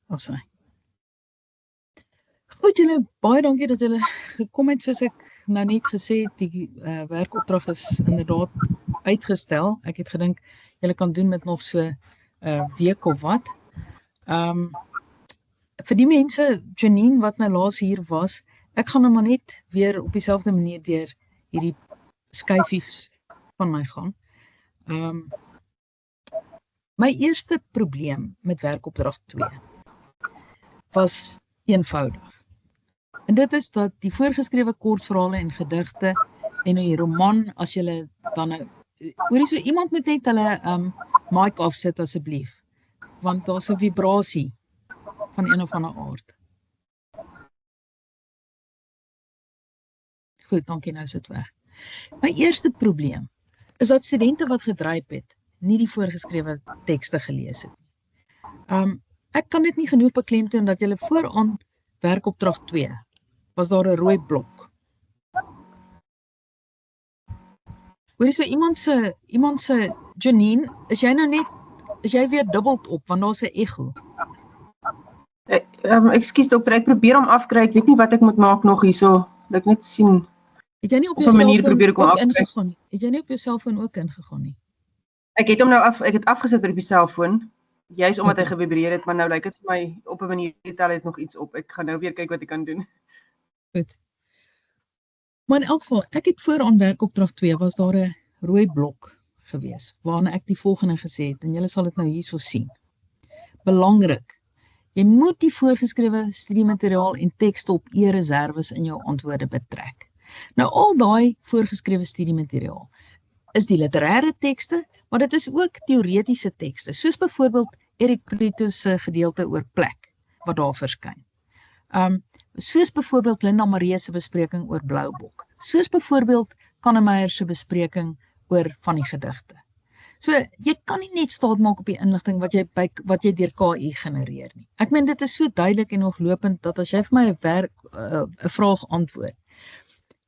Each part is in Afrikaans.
as hy. Goed, julle, baie dankie dat julle gekom het, soos ek nou net gesê het, die werkopdrag is inderdaad uitgestel. Ek het gedink, julle kan doen met nog so week of wat. Vir die mense, Janine, wat nou laas hier was, ek gaan nou maar net weer op dieselfde manier deur hierdie skyfies van my gaan. My eerste probleem met werkopdrag 2 was eenvoudig. En dit is dat die voorgeskrewe kortverhale en gedigte en die roman, as julle dan nou, hoorie, so iemand moet net hulle mic afsit asseblief, want daar's 'n vibrasie van een of ander aard. Goed, dankie, nou is dit weg. My eerste probleem is dat studente wat gedryf het, nie die voorgeskrewe tekste gelees het nie. Ek kan dit nie genoeg beklemtoon dat julle vooraan werkopdrag 2 was daar 'n rooi blok. Hoorie, so iemand se Janine, is jy weer dubbeld op, want daar's 'n echo. Ekskuus dokter, ek probeer hom afkry, ek weet nie wat ek moet maak nog hierso, dat ek net sien. Het jy nie op Op jou 'n manier selfoon probeer ek hom ook afkry. ingegaan nie? Het jy nie op jou selfoon ook ingegaan nie? Ek het hom nou ek het afgesit by die selfoon, juis omdat hy gevibreer het, maar nou lyk dit vir my op 'n manier tel het nog iets op. Ek gaan nou weer kyk wat ek kan doen. Goed. Maar in elk geval, ek het vooraan werkopdrag 2 was daar 'n rooi blok gewees, waarna ek die volgende gesê het, en julle sal dit nou hierso sien. Belangrik, jy moet die voorgeskrewe studiemateriaal en tekste op e-reserwes in jou antwoorde betrek. Nou al daai voorgeskrewe studiemateriaal is die literêre tekste, maar dit is ook teoretiese tekste, soos byvoorbeeld Erik Prieto se gedeelte oor plek, wat daar verskyn. Soos byvoorbeeld Linda Maree se bespreking oor Bloubok, soos byvoorbeeld Kannemeyer se bespreking oor van die gedigte. So, jy kan nie net staat maak op die inligting wat jy deur KI genereer nie. Ek meen, dit is so duidelik en ooglopend, dat as jy vir my 'n vraag antwoord,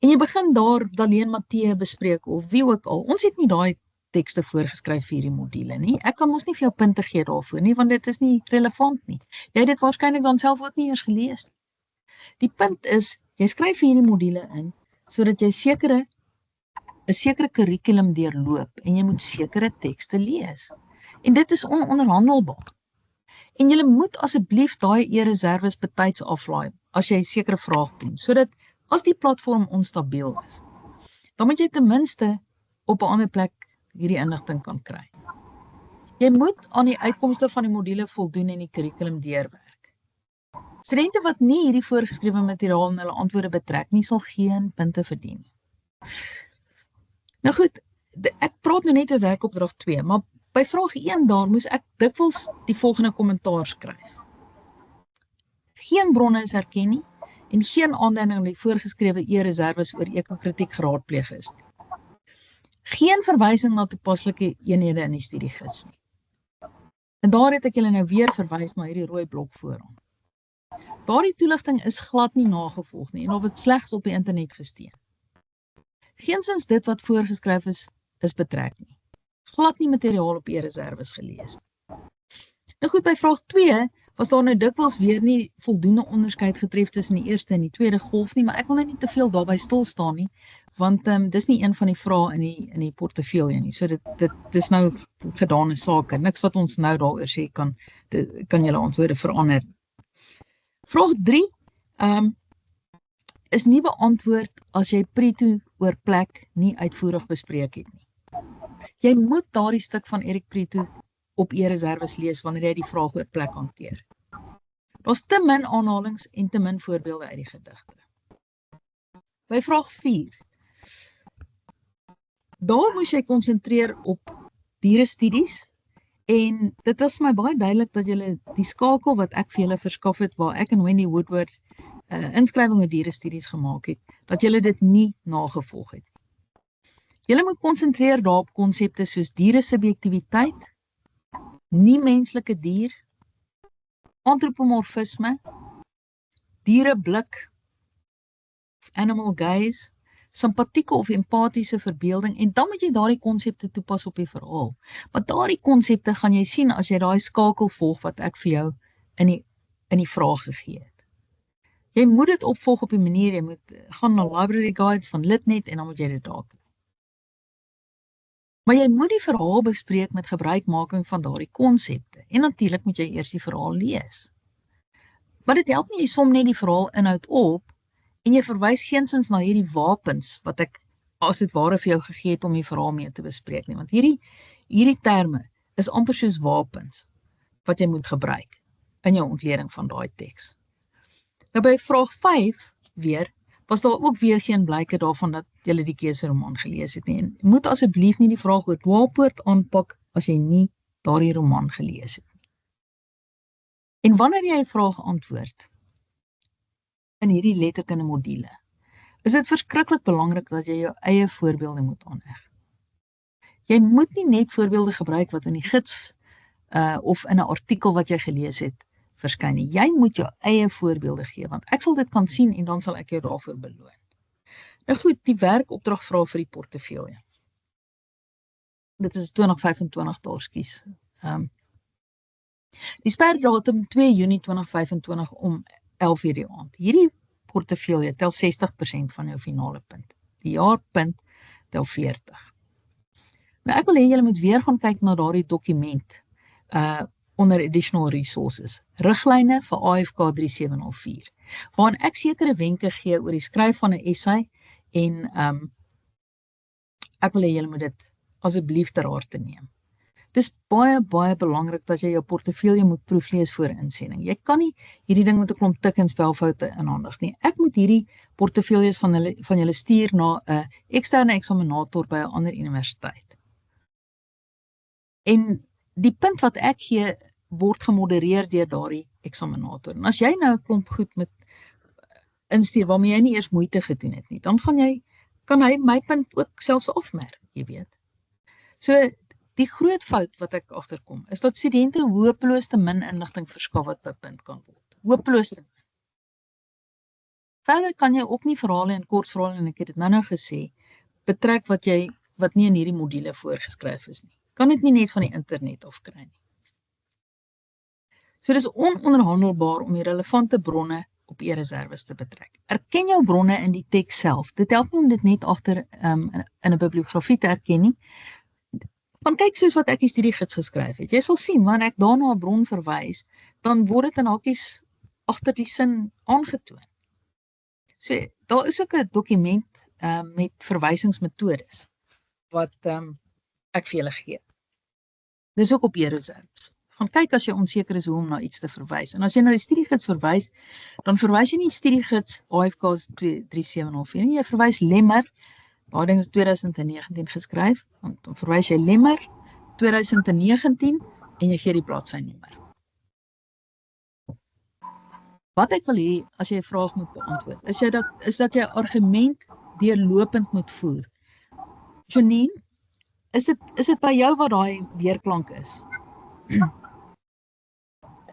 en jy begin daar Daleen Matthee bespreek, of wie ook al, ons het nie daai tekste voorgeskryf vir hierdie module nie. Ek kan mos nie vir jou punte gee daarvoor nie, want dit is nie relevant nie. Jy het dit waarskynlik dan self ook nie eers gelees nie. Die punt is, jy skryf hierdie module in, sodat jy 'n sekere kurrikulum deurloop, en jy moet sekere tekste lees. En dit is ononderhandelbaar. En jy moet asseblief daai e-reserwes betyds aflaai, as jy 'n sekere vraag doen, sodat as die platform onstabiel is, dan moet jy ten minste op 'n ander plek hierdie inligting kan kry. Jy moet aan die uitkomste van die module voldoen en die kurrikulum deurwerk. Studente wat nie hierdie voorgeskrewe materiaal in hulle antwoorde betrek nie, sal geen punte verdien nie. Nou goed, ek praat nou net oor werkopdrag 2, maar by vraag 1 daar moes ek dikwels die volgende kommentaar skryf. Geen bronne is erken nie, en geen aanduiding aan die voorgeskrewe e-reserwes oor ekokritiek geraadpleeg is nie. Geen verwysing na toepaslike eenhede in die studiegids nie. En daar het ek julle nou weer verwys na hierdie rooi blok vooraan. Daardie toeligting is glad nie nagevolg nie, en of dit slegs op die internet gesteun. Geensins dit wat voorgeskryf is betrek nie. Glad nie materiaal op e-reserwes gelees nie. Nou goed, by vraag 2 was daar nou dikwels weer nie voldoende onderskeid getref tussen die eerste en die tweede golf nie, maar ek wil nou nie te veel daarby stil staan nie, want dis nie een van die vrae in die portefeulje nie. So dit is nou gedane sake. Niks wat ons nou daaroor sê kan julle antwoorde verander. Vraag 3 is nie beantwoord as jy Prieto oor plek nie uitvoerig bespreek het nie. Jy moet daardie stuk van Erik Prieto op e-reserwes lees wanneer jy die vraag oor plek hanteer. Daar's te min aanhalings en te min voorbeelde uit die gedigte. By vraag 4. Daar moes jy konsentreer op dierestudies, en dit was my baie duidelik dat julle die skakel wat ek vir julle verskaf het, waar ek en Wendy Woodward inskrywing oor dierestudies gemaak het, dat julle dit nie nagevolg het. Julle moet konsentreer daarop konsepte soos dieresubjektiwiteit, nie-menslike dier, antropomorfisme, diereblik, animal gaze, simpatieke of empathiese verbeelding, en dan moet jy daardie konsepte toepas op die verhaal. Maar daardie konsepte gaan jy sien as jy daai skakel volg wat ek vir jou in die in die vraag gegee het. Jy moet dit opvolg op die manier, jy moet gaan na library guides van Litnet en dan moet jy dit daar kry. Maar jy moet die verhaal bespreek met gebruikmaking van daardie konsepte. En natuurlik moet jy eers die verhaal lees. Maar dit help nie, jy som net die verhaal inhoud op en jy verwys geensins na hierdie wapens wat ek as dit ware vir jou gegee het om die verhaal mee te bespreek nie. Want hierdie terme is amper soos wapens wat jy moet gebruik in jou ontleding van daai teks. Nou by vraag 5 weer, was daar ook weer geen blyke daarvan dat jy die keuseroman gelees het nie. En moet asseblief nie die vraag oor dwaalpoort aanpak as jy nie daardie roman gelees het nie. En wanneer jy 'n vraag antwoord in hierdie letterkunde module, is dit verskriklik belangrik dat jy jou eie voorbeelde moet aanheg. Jy moet nie net voorbeelde gebruik wat in die gids of in 'n artikel wat jy gelees het verskyn nie. Jy moet jou eie voorbeelde gee, want ek sal dit kan sien en dan sal ek jou daarvoor beloon. Nou goed, die werkopdrag vra vir die portefeulje. Dit is 2025 daar, skus. Die sperdatum 2 Junie 2025 om 11:00 die aand. Hierdie portefeulje tel 60% van jou finale punt. Die jaarpunt tel 40. Nou ek wil hê julle moet weer gaan kyk na daardie dokument onder additional resources, riglyne vir AFK 3704, waarin ek sekere wenke gee oor die skryf van 'n essay en ek wil hê julle moet dit asseblief ter harte neem. Dit is baie belangrik dat jy jou portefeulje moet proeflees voor insending. Jy kan nie hierdie ding met 'n klomp tik en spelfoute inhandig nie. Ek moet hierdie portefeuljes van julle stuur na 'n eksterne eksaminator by 'n ander universiteit. En die punt wat ek gee word gemodereer deur daardie eksaminator. En as jy nou 'n klomp goed met instuur waarmee jy nie eers moeite gedoen het nie, dan kan hy my punt ook selfs afmerk, jy weet. So die groot fout wat ek agterkom is dat studente hopeloos te min inligting verskaf wat bepunt kan word. Hopeloos te min. Verder kan jy ook nie verhale en kortverhale, en ek het dit nou gesê, betrek wat nie in hierdie module voorgeskryf is nie. Kan dit nie net van die internet af kry nie. So dis ononderhandelbaar om die relevante bronne op e-reserwes te betrek. Erken jou bronne in die teks self. Dit help nie om dit net agter in 'n bibliografie te erken nie. Van kyk soos wat ek die studiegids geskryf het. Jy sal sien wanneer ek daarna 'n bron verwys, dan word dit in hakies agter die sin aangetoon. So daar is ook 'n dokument met verwysingsmetodes wat ek vir julle gee. Dis ook op e-reserwes. Gaan kyk as jy onseker is hoe om na iets te verwys. En as jy na die studiegids verwys, dan verwys jy nie studiegids AFK 3704 nie, jy verwys Lemmer. Daai ding is 2019 geskryf, dan verwys jy Lemmer 2019 en jy gee die bladsynommer. Wat ek wil hê as jy 'n vraag moet beantwoord, is dat jy 'n argument deurlopend moet voer. Janine, is dit by jou wat daai weerklank is?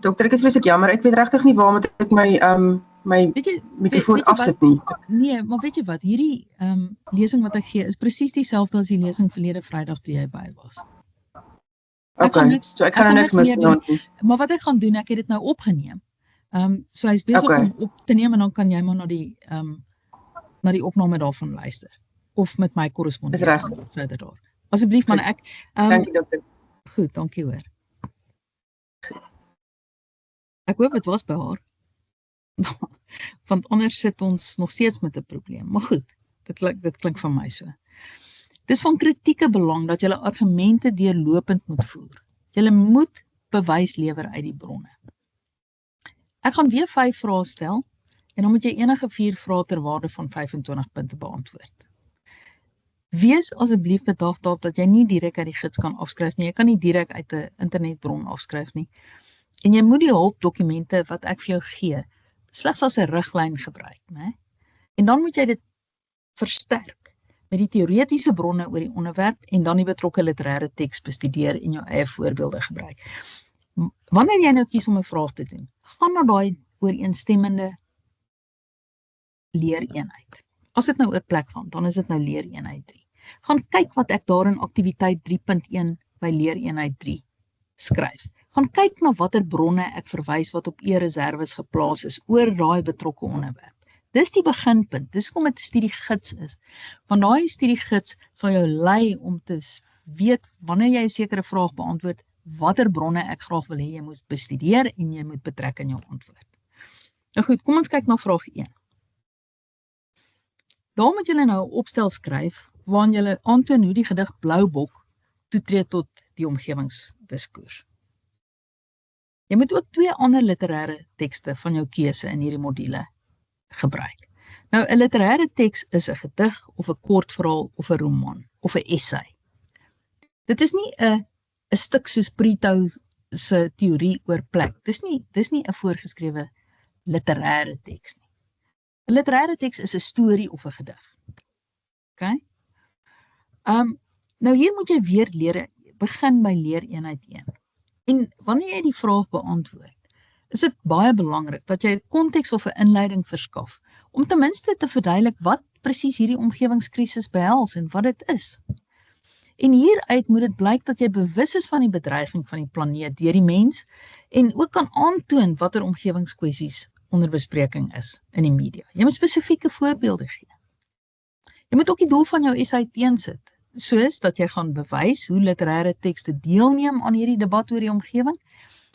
Dokter, ek is vreeslik jammer, ek weet regtig nie waar moet ek my mikrofoon afsit nie. Nee, maar weet jy wat, hierdie lesing wat ek gee is presies dieselfde as die lesing verlede Vrydag toe jy by was. Okay, so ek gaan niks mis doen. Maar wat ek gaan doen, ek het dit nou opgeneem. So hy's besig om op te neem en dan kan jy maar na die opname daarvan luister. Of met my korrespondeer verder daar. Asseblief man, ek dankie dokter. Goed, dankie hoor. Ek hoop dit was by haar. Want anders sit ons nog steeds met 'n probleem. Maar goed, dit klink van my so. Dis van kritieke belang dat julle argumente deurlopend moet voer. Julle moet bewys lewer uit die bronne. Ek gaan weer 5 vrae stel en dan moet jy enige 4 vrae ter waarde van 25 punte beantwoord. Wees asseblief bedag daarop dat jy nie direk uit die gids kan afskryf nie. Jy kan nie direk uit 'n internetbron afskryf nie. En jy moet die hulpdokumente wat ek vir jou gee, slegs as 'n riglyn gebruik, né? En dan moet jy dit versterk met die teoretiese bronne oor die onderwerp en dan die betrokke literêre teks bestudeer en jou eie voorbeelde gebruik. Wanneer jy nou kies om 'n vraag te doen, gaan na daai ooreenstemmende leereenheid. As dit nou oor plek gaan, dan is dit nou leereenheid 3. Gaan kyk wat ek daar in aktiwiteit 3.1 by leereenheid 3 skryf. gaan kyk na watter bronne ek verwys wat op e-reserwes geplaas is oor daai betrokke onderwerp. Dis die beginpunt, dis hoekom dit 'n studiegids is. Want daai studiegids sal jou lei om te weet wanneer jy 'n sekere vraag beantwoord, watter bronne ek graag wil hê jy moet bestudeer en jy moet betrek in jou antwoord. Nou goed, kom ons kyk na vraag 1. Daar moet julle nou 'n opstel skryf waarin julle aantoon hoe die gedig Bloubok toetree tot die omgewingsdiskoers. Jy moet ook 2 ander literêre tekste van jou keuse in hierdie module gebruik. Nou, 'n literêre teks is 'n gedig of 'n kortverhaal of 'n roman of 'n essay. Dit is nie 'n stuk soos Pretto se teorie oor plek. Dis nie 'n voorgeskrewe literêre teks nie. 'n Literêre teks is 'n storie of 'n gedig. OK? Nou hier moet jy weer begin by leereenheid 1. En wanneer jy die vraag beantwoord, is dit baie belangrik dat jy 'n konteks of 'n inleiding verskaf om ten minste te verduidelik wat presies hierdie omgewingskrisis behels en wat dit is. En hieruit moet dit blyk dat jy bewus is van die bedreiging van die planeet deur die mens en ook kan aantoon watter omgewingskwessies onder bespreking is in die media. Jy moet spesifieke voorbeelde gee. Jy moet ook die doel van jou essay teensit, soos dat jy gaan bewys hoe literêre tekste deelneem aan hierdie debat oor die omgewing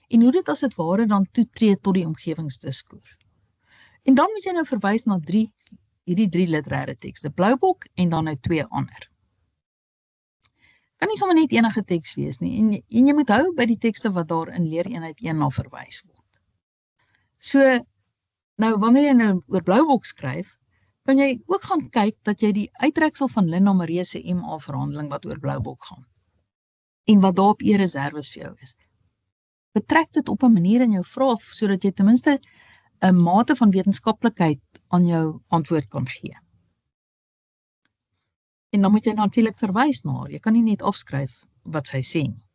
en hoe dit as dit ware dan toetree tot die omgewingsdiskoers. En dan moet jy nou verwys na hierdie 3 literêre tekste, Bloubok en dan nou 2 ander. Kan nie sommer net enige teks wees nie en jy moet hou by die tekste wat daar in leereenheid 1 na verwys word. So, nou wanneer jy nou oor Bloubok skryf, kan jy ook gaan kyk dat jy die uittreksel van Linda Maree se MA verhandeling wat oor Bloubok gaan en wat daar op e-reserwes vir jou is. Betrek dit op 'n manier in jou vraag sodat jy ten minste 'n mate van wetenskaplikheid aan jou antwoord kan gee. En dan moet jy natuurlik verwys na haar. Jy kan nie net afskryf wat sy sê nie.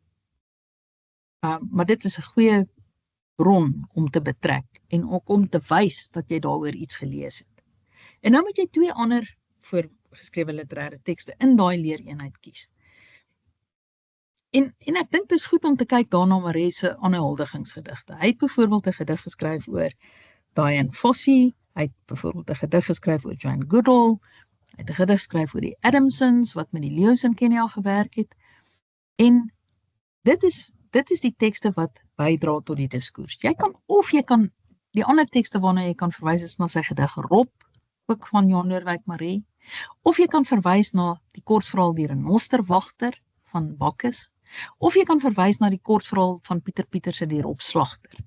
Maar dit is 'n goeie bron om te betrek en ook om te wys dat jy daaroor iets gelees het. En nou moet jy 2 ander voorgeskrewe literêre tekste in daai leereenheid kies. En ek dink dit is goed om te kyk daarna Maree se ander huldigingsgedigte. Hy het byvoorbeeld 'n gedig geskryf oor Dian Fossey, hy het byvoorbeeld 'n gedig geskryf oor Jane Goodall, hy het 'n gedig geskryf oor die Adamsons wat met die leeu's in Kenia gewerk het. En dit is die tekste wat bydra tot die diskurs. Jy kan die ander tekste waarna jy kan verwys is na sy gedig Rob, ook van Jan Noordwyk Maree, of jy kan verwys na die kortverhaal Die Renosterwagter van Bacchus, of jy kan verwys na die kortverhaal van Pieter Pieterse Die Robslagter.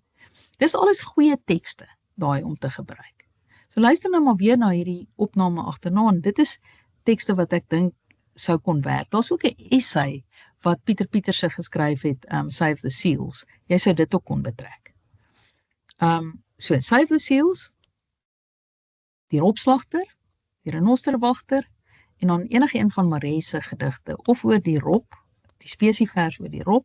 Dis alles goeie tekste daai om te gebruik. So luister nou maar weer na hierdie opname agterna en dit is tekste wat ek dink sou kon werk. Daar's ook 'n essay wat Pieter Pieterse geskryf het, Save the Seals. Jy sou dit ook kon betrek. So Save the Seals, Die Robslagter, Die Renosterwagter en dan enige een van Maree se gedigte of oor die rob, die spesievers oor die rob,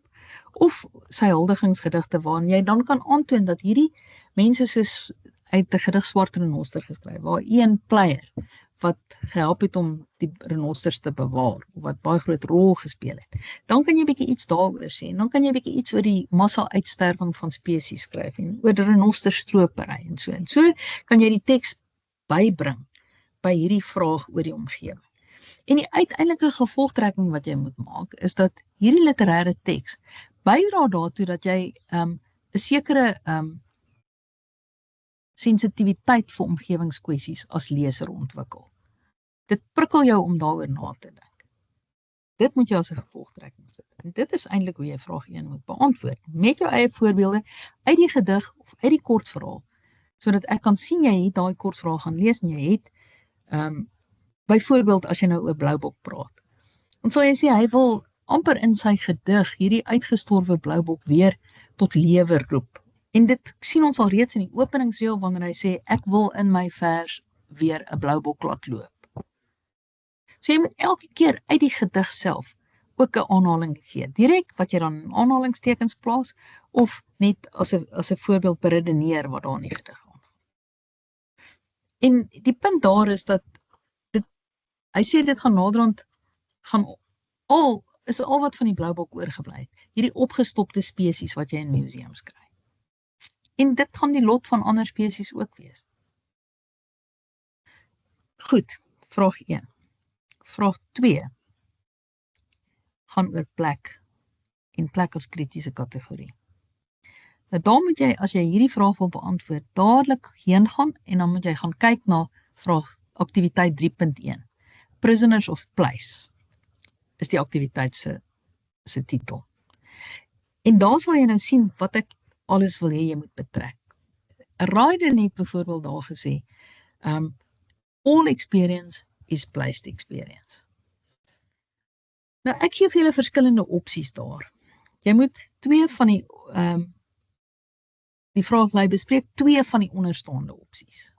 of sy huldigingsgedigte waarin jy dan kan aantoon dat hierdie mense soos uit 'n gedig Swart Renoster geskryf, waar een player wat gehelp het om die renosters te bewaar, of wat baie groot rol gespeel het. Dan kan jy bietjie iets daaroor sê, en dan kan jy bietjie iets oor die massa-uitsterwing van spesies skryf, en oor die renosterstropery en so. En so kan jy die teks bybring by hierdie vraag oor die omgewing. En die uiteindelike gevolgtrekking wat jy moet maak, is dat hierdie literêre teks bydra daartoe dat jy 'n sekere sensitiwiteit vir omgewingskwessies as leser ontwikkel. Dit prikkel jou om daaroor na te dink. Dit moet jy as 'n gevolgtrekking sit. En dit is eintlik hoe jy vraag 1 moet beantwoord, met jou eie voorbeelde uit die gedig of uit die kortverhaal, sodat ek kan sien jy het daai kortverhaal gaan lees en jy het byvoorbeeld as jy nou oor Bloubok praat. Dan sal jy sê hy wil amper in sy gedig hierdie uitgestorwe Bloubok weer tot lewe roep. En dit sien ons al reeds in die openingsreël wanneer hy sê ek wil in my vers weer 'n Bloubok laat loop. So jy moet elke keer uit die gedig self ook 'n aanhaling gee. Direk wat jy dan in aanhalingstekens plaas of net as 'n voorbeeld beredeneer wat daar in die gedig gaan. En die punt daar is dat hy sê dit gaan naderhand is al wat van die Bloubok oorgebly het. hierdie opgestopte spesies wat jy in museums kry. En dit gaan die lot van ander spesies ook wees. Goed, vraag 1. Vraag 2 gaan oor plek en plek as kritiese kategorie. Nou daar moet jy, as jy hierdie vraag wil beantwoord, dadelik heen gaan en dan moet jy gaan kyk na vraag aktiwiteit 3.1. Prisoners of Place is die aktiwiteit se titel. En daar sal jy nou sien wat ek alles wil hê jy moet betrek. Ryder het byvoorbeeld daar gesê, all experience is placed experience. Nou ek gee vir julle verskillende opsies daar. Jy moet twee van die vraaglys bespreek, twee van die onderstaande opsies.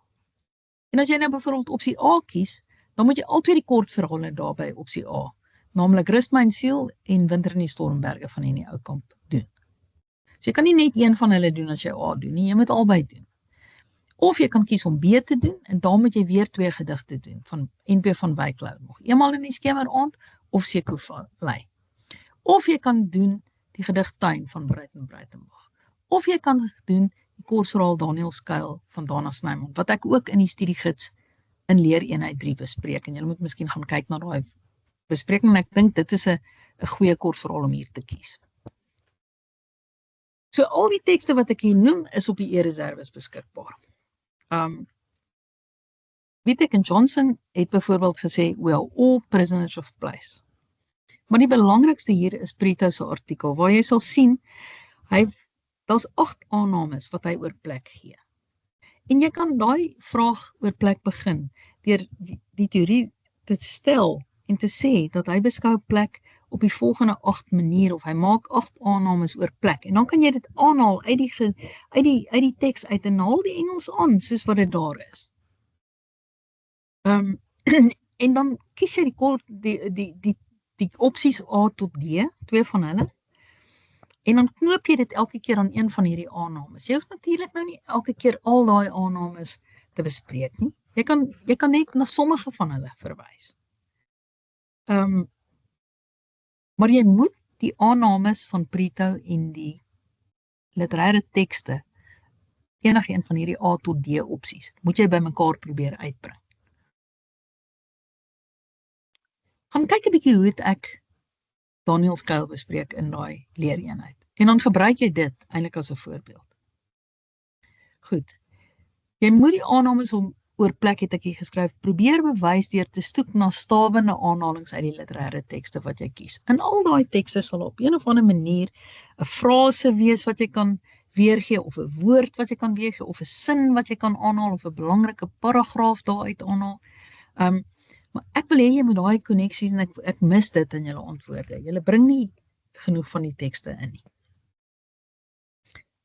En as jy nou byvoorbeeld opsie A kies, dan moet jy altyd die kortverhale daarby opsie A, naamlik Rust my siel en Winter in die Stormberge van Henny Oukamp doen. So jy kan nie net een van hulle doen as jy A doen nie, jy moet albei doen. Of jy kan kies om B te doen, en dan moet jy weer twee gedigte doen, van NP van Wyk Louw nog. Eenmaal in die skemeraand, of Zeekoevlei. Of jy kan doen die gedig Tuin van Breitenbach. Of jy kan doen die kortverhaal Daniel Skuil van Dana Snyman, wat ek ook in die studiegids in leereenheid 3 bespreek, en jy moet miskien gaan kyk na daai bespreking, en ek dink dit is 'n goeie kortverhaal om hier te kies. So al die tekste wat ek hier noem, is op die e-reserves beskikbaar. Wittek en Johnson het byvoorbeeld gesê, we are all prisoners of place. Maar die belangrikste hier is Brito se artikel, waar jy sal sien, daar's 8 aannames wat hy oor plek gee. En jy kan daai vraag oor plek begin, deur die teorie te stel, en te sê, dat hy beskou plek op die volgende 8 maniere, of hy maak 8 aannames oor plek, en dan kan jy dit aanhaal uit die teks uit, en haal die Engels aan, soos wat dit daar is. En dan kies jy die opsies A tot D, twee van hulle, en dan knoop jy dit elke keer aan een van hierdie aannames. Jy hoef natuurlik nou nie elke keer al daai aannames te bespreek nie. Jy kan net na sommige van hulle verwys. Maar jy moet die aannames van Brito en die literêre tekste, enige een van hierdie A tot D opsies, moet jy by mekaar probeer uitbring. Gaan kyk 'n bietjie hoe het ek Daniel Skuil bespreek in daai leereenheid. En dan gebruik jy dit eintlik as 'n voorbeeld. Goed. Jy moet die aannames oor plek, het ek hier geskryf, probeer bewys deur te soek na stawende aanhalings uit die literêre tekste wat jy kies. In al daai tekste sal op een of ander manier 'n frase wees wat jy kan weergee, of 'n woord wat jy kan weergee, of 'n sin wat jy kan aanhaal, of 'n belangrike paragraaf daaruit aanhaal. Maar ek wil hê jy moet daai koneksies, en ek mis dit in julle antwoorde. Julle bring nie genoeg van die tekste in nie.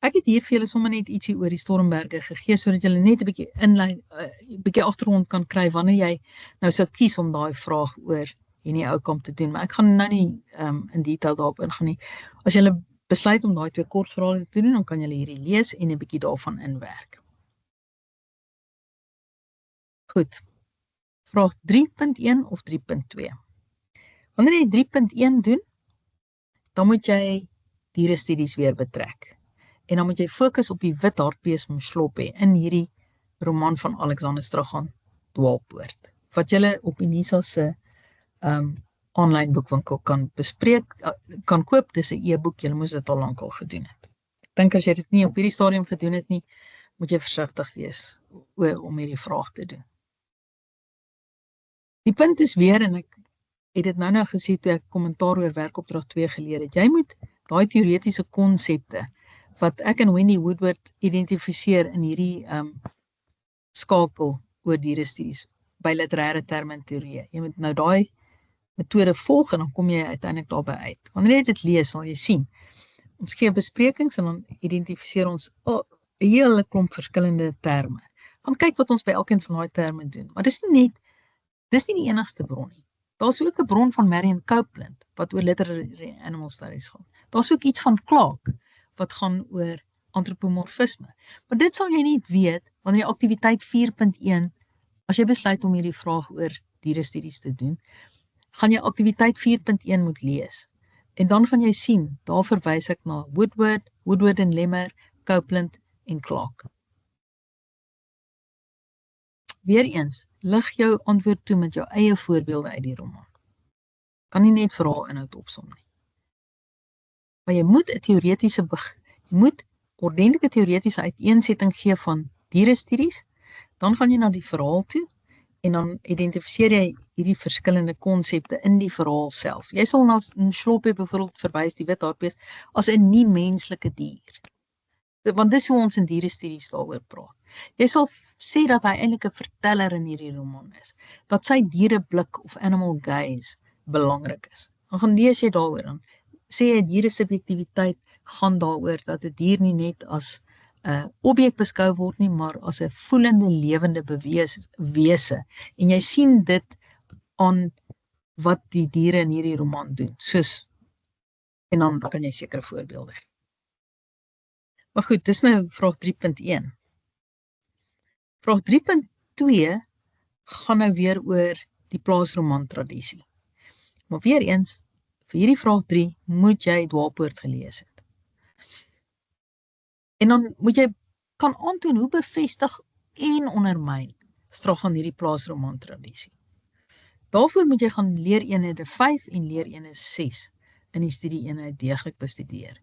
Ek het hier vir julle sommer net ietsie oor die Stormberge gegee, sodat julle net 'n bietjie inlyn, 'n bietjie agtergrond kan kry wanneer jy nou sou kies om daai vraag oor Henny Oukamp te doen. Maar ek gaan nou nie in detail daarop ingaan nie. As julle besluit om daai twee kortverhale te doen, dan kan julle hierdie lees en 'n bietjie daarvan inwerk. Goed. Vraag 3.1 of 3.2. Wanneer jy 3.1 doen, dan moet jy dierestudies weer betrek. En dan moet jy fokus op die wit hartbees Mslope in hierdie roman van Alexander Strachan, Dwaalpoort, wat julle op Unisa se online boekwinkel kan bespreek, kan koop. Dis 'n e-boek, julle moes dit al lankal gedoen het. Ek dink as jy dit nie op hierdie stadium gedoen het nie, moet jy versigtig wees om hierdie vraag te doen. Die punt is weer, en ek het dit nou gesê toe ek kommentaar oor werkopdrag 2 geleer het, jy moet daai teoretiese konsepte wat ek en Wendy Woodward identifiseer in hierdie skakel oor dierestudies by literêre terme en teorie. Jy moet nou daai metode volg en dan kom jy uiteindelik daarby uit. Wanneer jy dit lees, sal jy sien. Ons gee besprekings en dan identifiseer ons 'n hele klomp verskillende terme. Gaan kyk wat ons by elkeen van daai terme doen. Maar dis nie die enigste bron nie. Daar's ook 'n bron van Marion Copeland wat oor literary animal studies gaan. Daar's ook iets van Clarke wat gaan oor antropomorfisme. Maar dit sal jy nie weet wanneer jy aktiwiteit 4.1, as jy besluit om hierdie vraag oor dierestudies te doen, gaan jy aktiwiteit 4.1 moet lees. En dan gaan jy sien, daar verwys ek na Woodward en Lemmer, Copeland en Clark. Weereens, lig jou antwoord toe met jou eie voorbeelde uit die roman. Kan nie net verhaalinhoud opsom nie. Maar jy moet 'n teoretiese jy moet ordentlike teoretiese uiteensetting gee van dierestudies, dan gaan jy na die verhaal toe en dan identifiseer jy hierdie verskillende konsepte in die verhaal self. Jy sal na Schloppe byvoorbeeld verwys, die wit hartbees, as 'n nie-menslike dier. Want dis hoe ons in dierestudies daaroor praat. Jy sal sê dat hy eintlik 'n verteller in hierdie roman is, dat sy diereblik of animal gaze belangrik is. Dan gaan lees jy daaroor aan. Sê jy dieresubjektiwiteit gaan daaroor dat 'n dier nie net as 'n objek beskou word nie, maar as 'n voelende, lewende wese. En jy sien dit aan wat die diere in hierdie roman doen. En dan kan jy sekere voorbeelde gee. Maar goed, dis nou vraag 3.1. Vraag 3.2 gaan nou weer oor die plaasroman tradisie. Maar weer eens, vir hierdie vraag 3 moet jy Dwaalpoort gelees het. En dan moet jy kan aantoon hoe bevestig en ondermyn Strachan hierdie plaasroman tradisie. Daarvoor moet jy gaan leereenhede 5 en leereenhede 6 in die studie-eenheid deeglik bestudeer.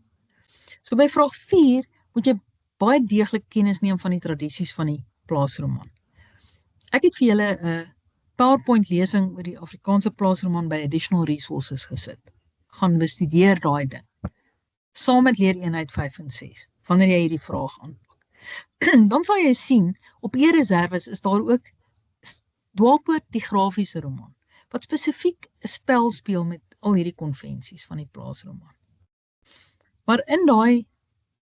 So by vraag 4 moet jy baie deeglik kennis neem van die tradisies van die plaasroman. Ek het vir julle 'n PowerPoint lesing oor die Afrikaanse plaasroman by Additional Resources gesit. Gaan bestudeer daai ding. Saam met leereenheid 5 en 6, wanneer jy hierdie vraag aanpak. Dan sal jy sien, op E-reserves is daar ook Dwaalpoort die grafiese roman, wat spesifiek 'n spel speel met al hierdie konvensies van die plaasroman. Maar in daai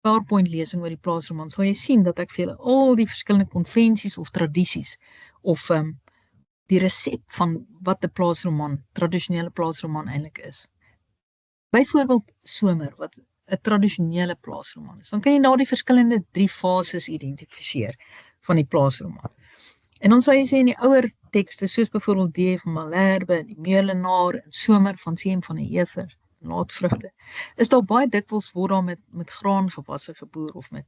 PowerPoint lesing oor die plaasroman sal jy sien dat ek vir julle al die verskillende konvensies of tradisies of die resep van wat 'n plaasroman, tradisionele plaasroman eintlik is. Byvoorbeeld Somer, wat 'n tradisionele plaasroman is. Dan kan jy daar die verskillende 3 fases identifiseer van die plaasroman. En dan sal jy sê in die ouer tekste, soos byvoorbeeld D. van Malherbe, die Meulenaar en Somer van C.M. van der Heever, laatvrugte, is daar baie dikwels word daar met graangewasse geboer of met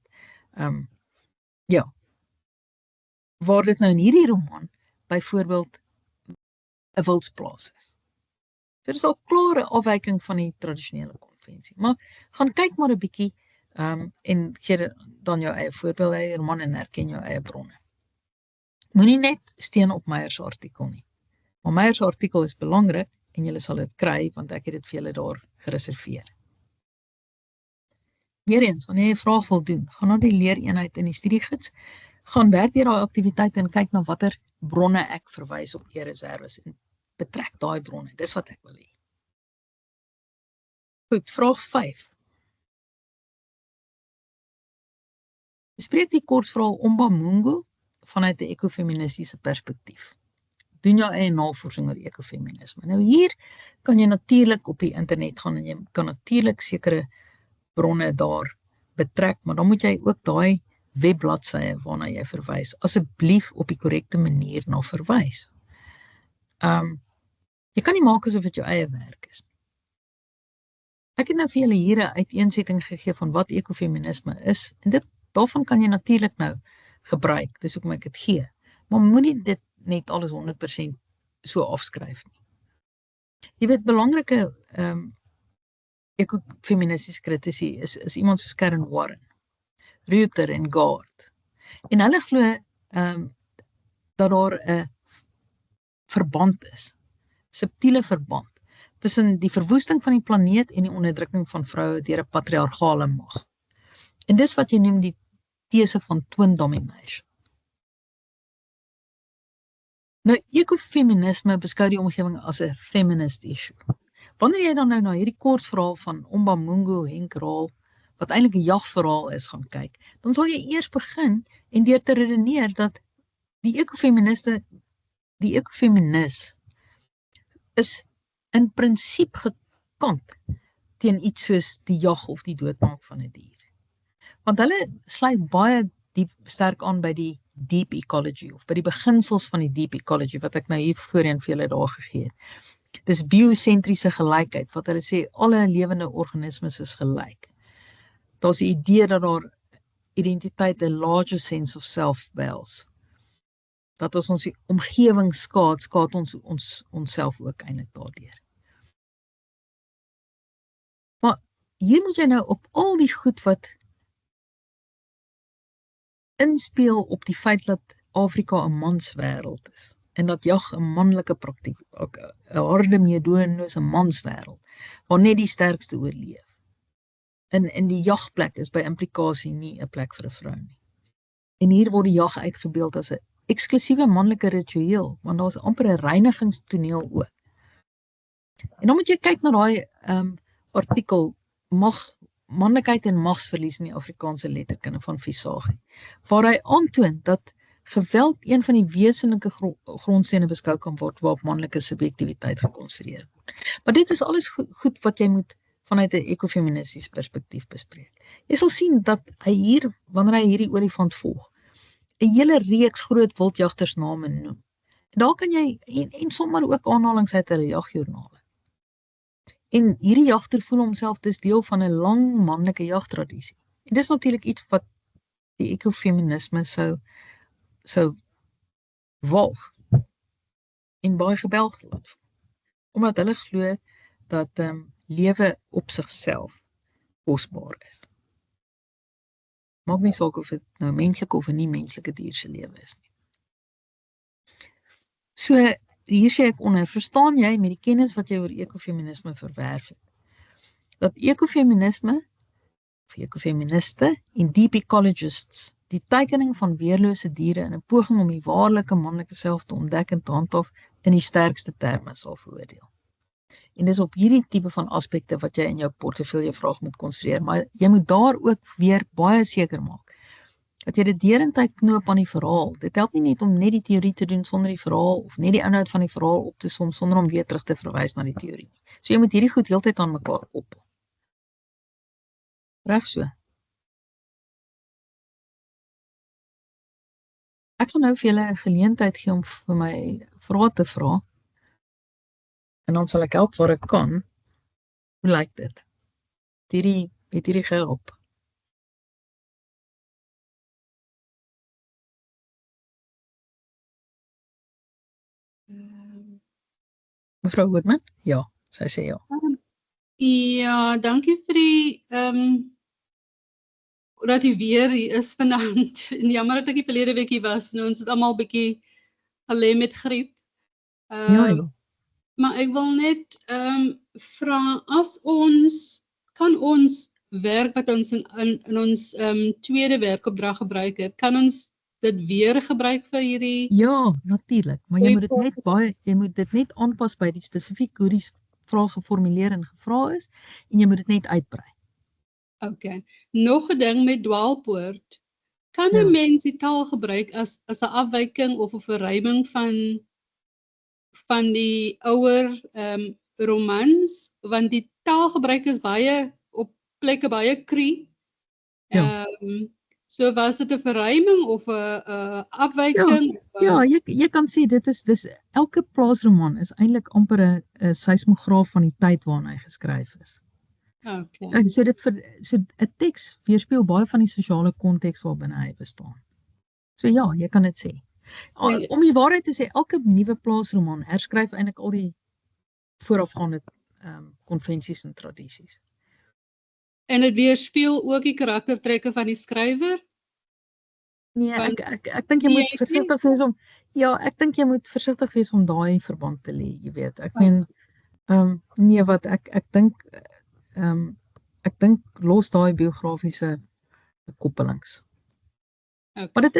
waar dit nou in hierdie roman byvoorbeeld 'n wildsplaas is. So dis al klare afwyking van die tradisionele konvensie. Maar gaan kyk maar 'n bietjie en gee dan jou eie voorbeelde uit die roman en herken jou eie bronne. Moenie net steun op Meyer se artikel nie. Maar Meyer se artikel is belangrik en julle sal dit kry want ek het dit vir julle daar gereserveer. Weereens, wanneer jy 'n vraag wil doen, gaan na die leereenheid in die studiegids, gaan werk deur daai aktiwiteit en kyk na watter bronne ek verwys op E-reserves en betrek daai bronne. Dis wat ek wil hê. Goed, vraag 5. Bespreek die kortverhaal Ombamungu vanuit 'n ekofeministiese perspektief. Doen jou eie navorsing oor ekofeminisme. Nou hier kan jy natuurlik op die internet gaan en jy kan natuurlik sekere bronne daar betrek, maar dan moet jy ook daai webbladsye waarna jy verwys, asseblief op die korrekte manier na verwys. Jy kan nie maak asof dit jou eie werk is. Ek het nou vir julle hier 'n uiteensetting gegee van wat ekofeminisme is, en daarvan kan jy natuurlik nou gebruik, dis hoekom ek dit gee. Maar moenie dit net alles 100% so afskryf nie. Jy weet, belangrike ekofeministiese kritici is iemand soos Karen Warren, Reuter en Gard. En hulle glo dat daar 'n verband is, subtiele verband, tussen die verwoesting van die planeet en die onderdrukking van vroue deur 'n patriargale mag. En dis wat jy noem die these van twin domination. Nou, ekofeminisme beskou die omgewing as 'n feminist issue. Wanneer jy dan nou na hierdie kort verhaal van Ombamungu Henk Raal, wat eintlik 'n jagverhaal is, gaan kyk, dan sal jy eers begin en deur te redeneer dat die ekofeminis is in prinsip gekant teen iets soos die jag of die doodmaak van 'n dier. Want hulle sluit baie sterk aan by die deep ecology of by die beginsels van die deep ecology wat ek nou hier voorheen vir julle daar gegee het. Dis biosentriese gelykheid, wat hulle sê, alle lewende organismes is gelyk. Daar's die idee dat daar identiteit 'n larger sense of self behels. Dat as ons die omgewing skaad ons onsself ook eintlik daardeur. Maar hier moet jy nou op al die goed wat inspeel op die feit dat Afrika 'n manswêreld is en dat jag 'n manlike praktyk, 'n harde meedoen is 'n manswêreld waar net die sterkste oorleef. In die jagplek is by implikasie nie 'n plek vir 'n vrou nie. En hier word die jag uitgebeeld as 'n eksklusiewe manlike ritueel, want daar's amper 'n reinigingstoneel ook. En dan moet jy kyk na daai artikel manlikheid en magsverlies in die Afrikaanse letterkunde van Visagie, waar hy aantoon dat geweld een van die wesenlike grondstene beskou kan word waarop manlike subjektiwiteit gekonstrueer word. Maar dit is alles goed wat jy moet vanuit 'n ekofeministiese perspektief bespreek. Jy sal sien dat hy hier, wanneer hy hierdie olifant volg, 'n hele reeks groot wildjagtersname noem. En daar kan jy, en sommer ook aanhalings uit hulle jagjoernale. En hierdie jagter voel homself dis deel van 'n lang manlike jagtradisie. En dis natuurlik iets wat die ekofeminisme sou walg en baie gebelg laat. Omdat hulle glo dat lewe op sigself kosbaar is. Maak nie saak of dit nou menslike of 'n nie menslike dier se lewe is nie. So hier sê ek onder, verstaan jy met die kennis wat jy oor ekofeminisme verwerf het, dat ekofeminisme of ekofeministe en deep ecologists die teikening van weerlose diere in 'n poging om die waarlike manlike self te ontdek en te handhaaf in die sterkste terme sal veroordeel. En dis op hierdie tipe van aspekte wat jy in jou portefeulje vraag moet konstrueer, maar jy moet daar ook weer baie seker maak dat jy dit derentyd knoop aan die verhaal. Dit help nie net om net die teorie te doen sonder die verhaal, of net die inhoud van die verhaal op te som sonder om weer terug te verwys na die teorie nie. So jy moet hierdie goed heeltyd aan mekaar koppel. Reg so. Ek gaan nou vir julle 'n geleentheid gee om vir my vrae te vra. En dan sal ek help waar ek kan. Hoe lyk dit? Het hierdie gehelp? Mevrou Goodman? Ja, sy sê ja. Ja, dankie vir die dat u weer hier is vanaand. En jammer dat ek die verlede week hier was. Nou, ons het almal bietjie alleen met griep. Ja. Maar ek wil net vra, kan ons werk wat ons in ons tweede werkopdrag gebruik het, kan ons dit weer gebruik vir hierdie? Ja, natuurlik, maar jy moet dit net aanpas by die spesifiek hoe die vraag geformuleer en gevra is, en jy moet dit net uitbrei. Okay. Nog 'n ding met dwaalpoort. Kan 'n Ja. mens die taal gebruik as 'n afwyking of 'n verryming van die ouer romans, want die taalgebruik is baie op plekke baie cru. Ja. So was dit 'n verryming of 'n afwyking? Ja, jy kan sê dis elke plaasroman is eintlik amper 'n seismograaf van die tyd waarin hy geskryf is. Okay. So 'n teks weerspieël baie van die sosiale konteks waarbinne hy bestaan. So ja, jy kan dit sê. Om die waarheid te sê, elke nuwe plaasroman herskryf eintlik al die voorafgaande konvensies en tradisies. En dit weerspieël ook die karaktertrekke van die skrywer? Nee, ek dink jy moet versigtig wees om ek dink jy moet versigtig wees om daai verband te lê, jy weet. Ek meen nee, wat ek dink los daai biografiese koppelings. Okay. Maar dit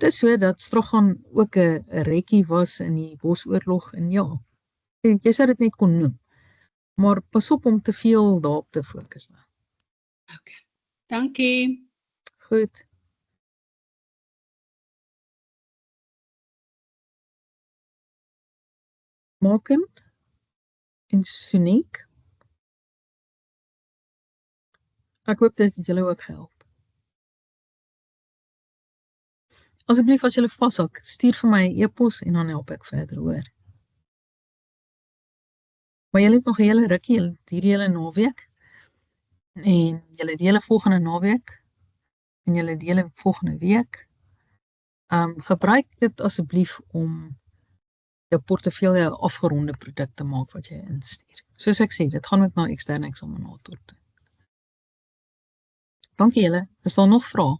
is so dat Strachan ook 'n rekkie was in die Bosoorlog en ja, jy sou dit net kon noem. Maar pas op om te veel daarop te fokus nou. Okay. Dankie. Goed. Maken en Soniek. Ek hoop dit het julle ook gehelp. Asseblief as julle vashak, stuur vir my 'n e-pos en dan help ek verder, hoor. Maar julle het nog 'n hele rukkie, julle het hierdie hele naweek en julle het die hele volgende naweek en julle het die hele volgende week. Gebruik dit asseblief om jou portefeulje 'n afgeronde produk te maak wat jy instuur. Soos ek sê, dit gaan ook na eksterne eksaminator toe. Dankie julle. Is daar nog vrae?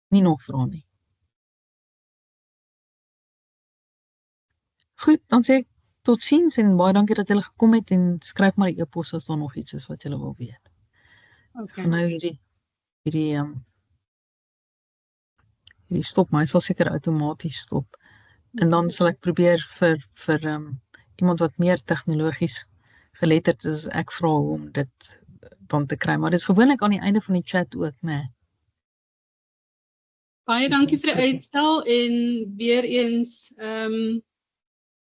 Nie nog vrae nie. Goed, dan sê ek totsiens en baie dankie dat julle gekom het en skryf maar 'n e-pos as daar nog iets is wat julle wil weet. Okay. Gaan nou hierdie stop, maar hy sal seker outomaties stop. En dan sal ek probeer vir iemand wat meer tegnologies geletterd is, ek vra om dit dan te kry, maar dit is gewoonlik aan die einde van die chat ook, né? Baie dankie vir die uitstel en weer eens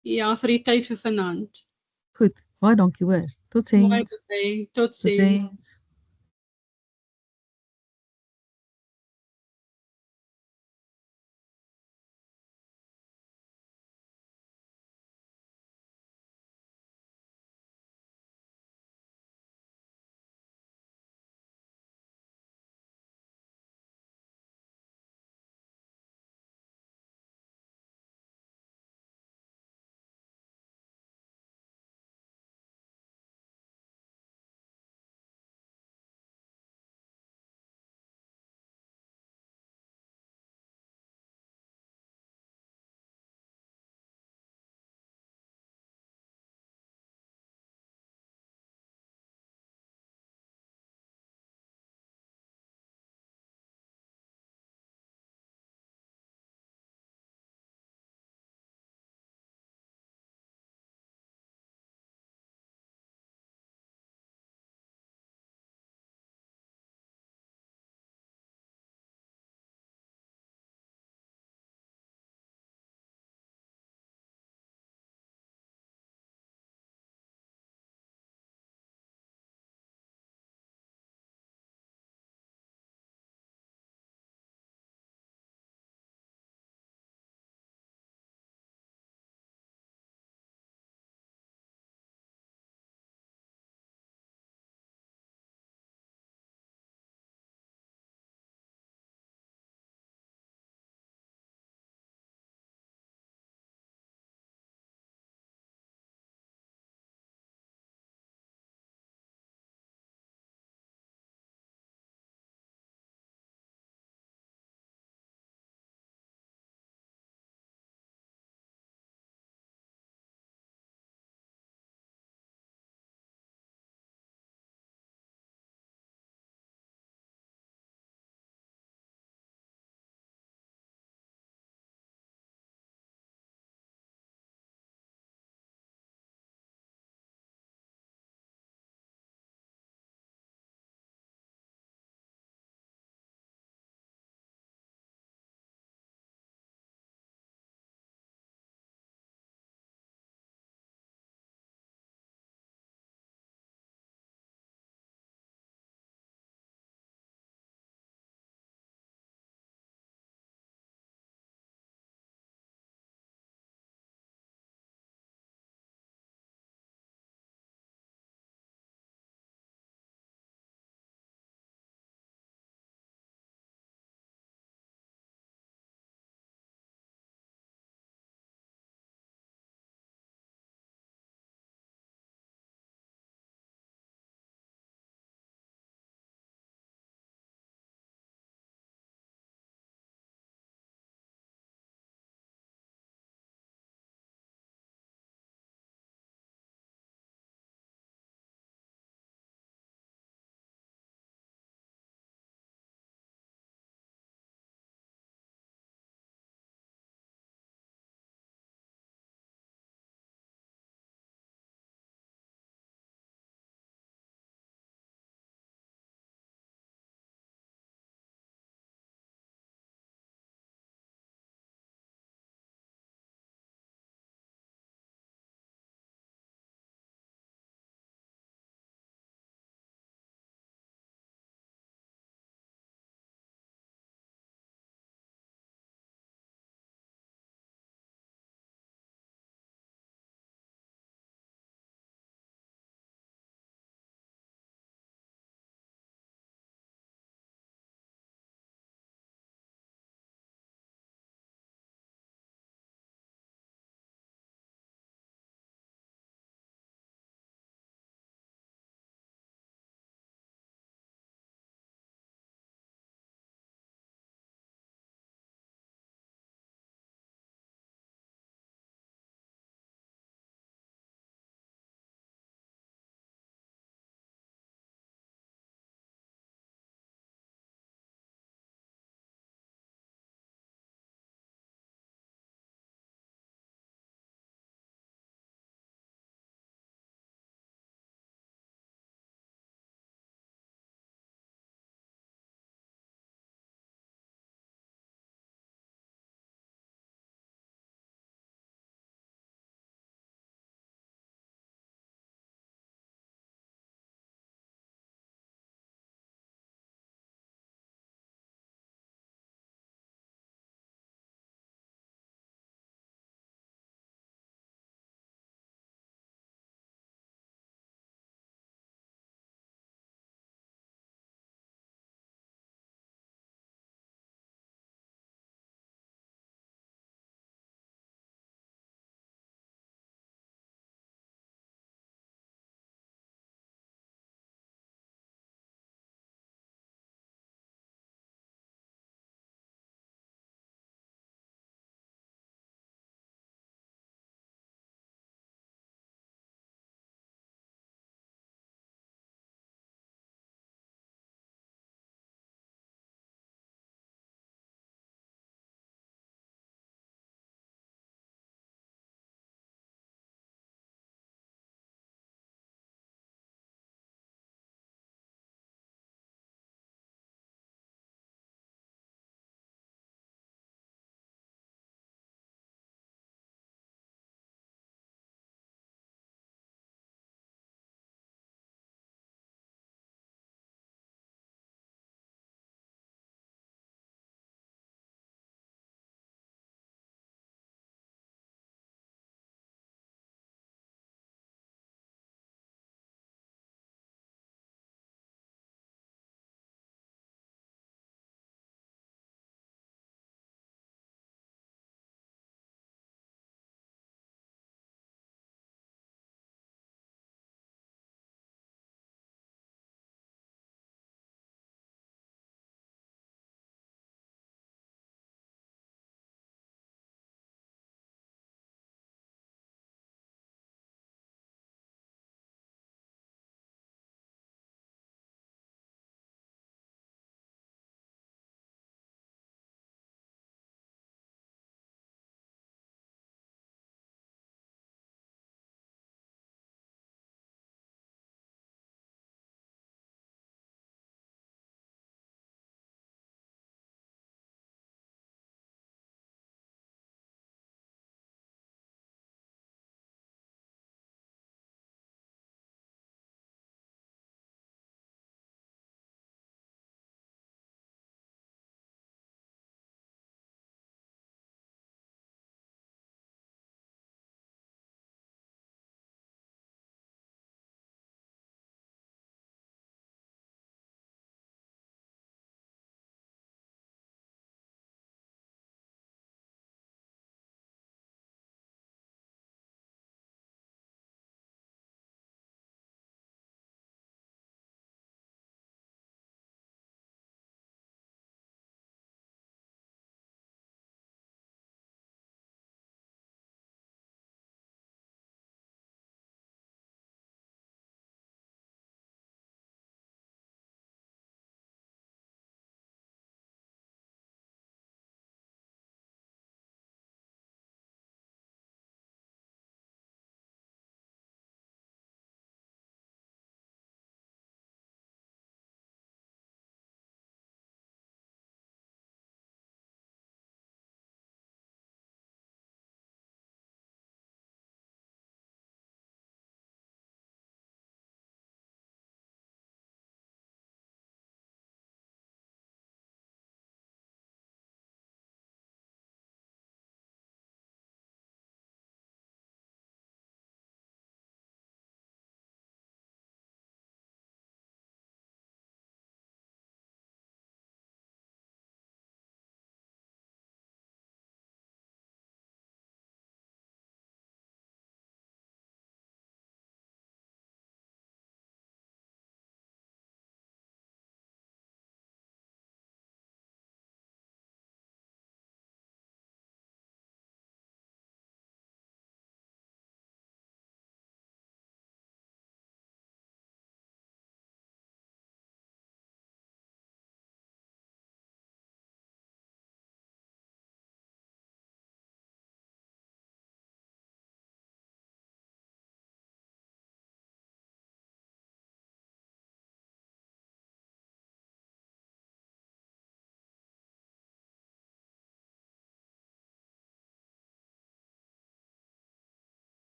ja, vir die tyd vir vanaand. Goed, baie dankie hoor. Totsiens. Mooi bly. Totsiens. Totsiens.